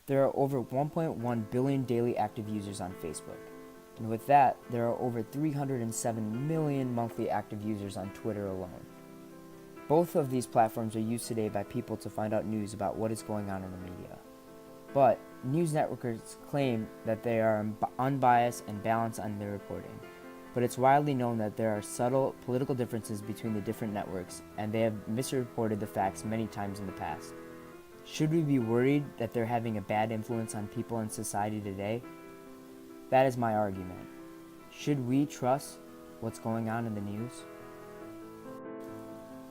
There are over 1.1 billion daily active users on Facebook. And with that, there are over 307 million monthly active users on Twitter alone. Both of these platforms are used today by people to find out news about what is going on in the media. But news networks claim that they are unbiased and balanced on their reporting. But it's widely known that there are subtle political differences between the different networks, and they have misreported the facts many times in the past. Should we be worried that they're having a bad influence on people in society today? That is my argument. Should we trust what's going on in the news?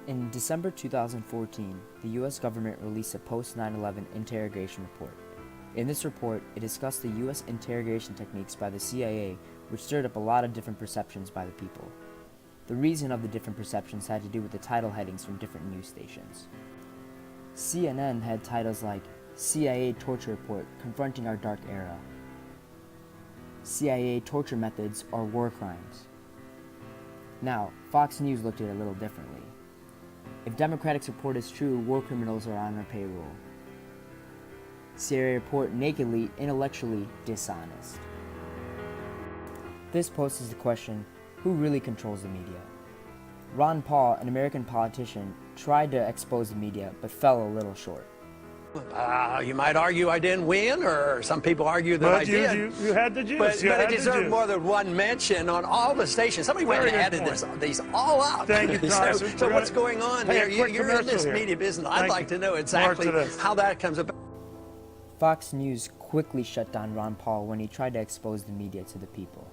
In December 2014, the U.S. government released a post-9/11 interrogation report. In this report, it discussed the U.S. interrogation techniques by the CIA, which stirred up a lot of different perceptions by the people. The reason of the different perceptions had to do with the title headings from different news stations. CNN had titles like CIA Torture Report Confronting Our Dark Era, CIA Torture Methods or War Crimes. Now, Fox News looked at it a little differently. If Democratic's report is true, war criminals are on our payroll. CIA report nakedly, intellectually dishonest. This poses the question, who really controls the media? Ron Paul, an American politician, tried to expose the media, but fell a little short. You might argue I didn't win, or some people argue that I did. You had the juice. But it deserved more than one mention on all the stations. Somebody went and added these all up. Thank you, Tom. So what's going on here? You're in this media business. I'd like to know exactly how that comes about. Fox News quickly shut down Ron Paul when he tried to expose the media to the people.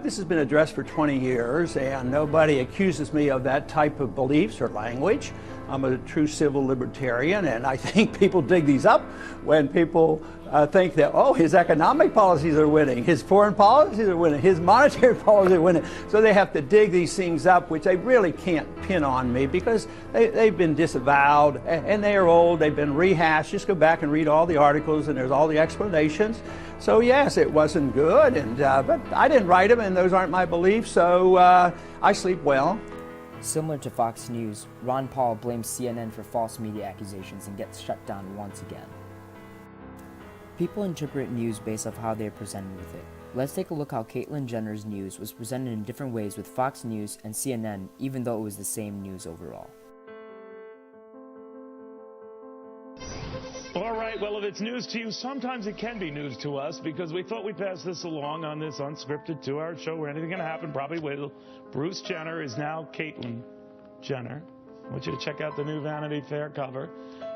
This has been addressed for 20 years, and nobody accuses me of that type of beliefs or language. I'm a true civil libertarian, and I think people dig these up when people think that, oh, his economic policies are winning, his foreign policies are winning, his monetary policies are winning. So they have to dig these things up, which they really can't pin on me because they've been disavowed, and they are old, they've been rehashed. Just go back and read all the articles, and there's all the explanations. So yes, it wasn't good, but I didn't write them, and those aren't my beliefs, so I sleep well. Similar to Fox News, Ron Paul blames CNN for false media accusations and gets shut down once again. People interpret news based off how they are presented with it. Let's take a look how Caitlyn Jenner's news was presented in different ways with Fox News and CNN, even though it was the same news overall. All right, well, if it's news to you, sometimes it can be news to us because we thought we'd pass this along on this unscripted 2-hour show where anything can happen. Probably will. Bruce Jenner is now Caitlyn Jenner. I want you to check out the new Vanity Fair cover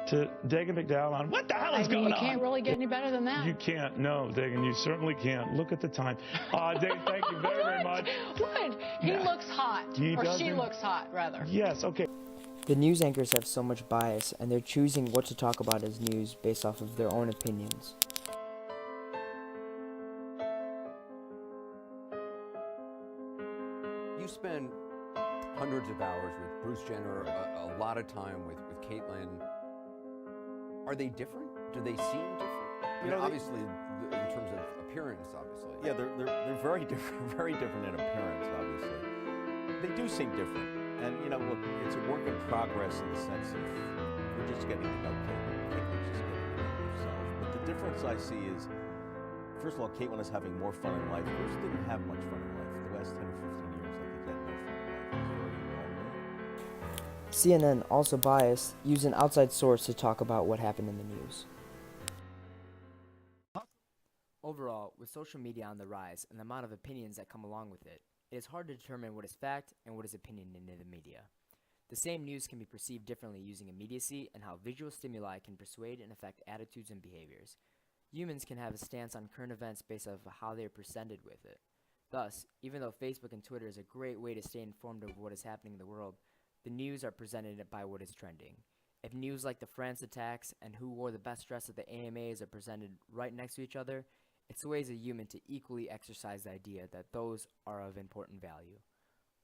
to Dagan McDowell on what the hell is going on? You can't really get any better than that. You can't. No, Dagan, you certainly can't. Look at the time. Dagan, thank you very, very much. What? He looks hot. Or she looks hot, rather. Yes, okay. The news anchors have so much bias, and they're choosing what to talk about as news based off of their own opinions. You spend hundreds of hours with Bruce Jenner, a lot of time with Caitlyn. Are they different? Do they seem different? You know, obviously, in terms of appearance, obviously. Yeah, they're very different in appearance, obviously. They do seem different. And, you know, look, it's a work in progress in the sense of we're just getting to know Caitlyn. Caitlyn's just getting to know herself. But the difference I see is, first of all, Caitlyn is having more fun in life. Bruce didn't have much fun in life. For the last 10 or 15 years, I think he had no fun in life. He was very lonely. CNN, also biased, used an outside source to talk about what happened in the news. Overall, with social media on the rise and the amount of opinions that come along with it, it is hard to determine what is fact and what is opinion in the media. The same news can be perceived differently using immediacy and how visual stimuli can persuade and affect attitudes and behaviors. Humans can have a stance on current events based off of how they are presented with it. Thus, even though Facebook and Twitter is a great way to stay informed of what is happening in the world, the news are presented by what is trending. If news like the France attacks and who wore the best dress at the AMAs are presented right next to each other, it's ways a human to equally exercise the idea that those are of important value.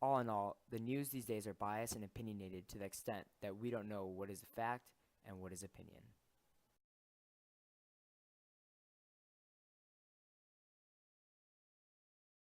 All in all, the news these days are biased and opinionated to the extent that we don't know what is a fact and what is opinion.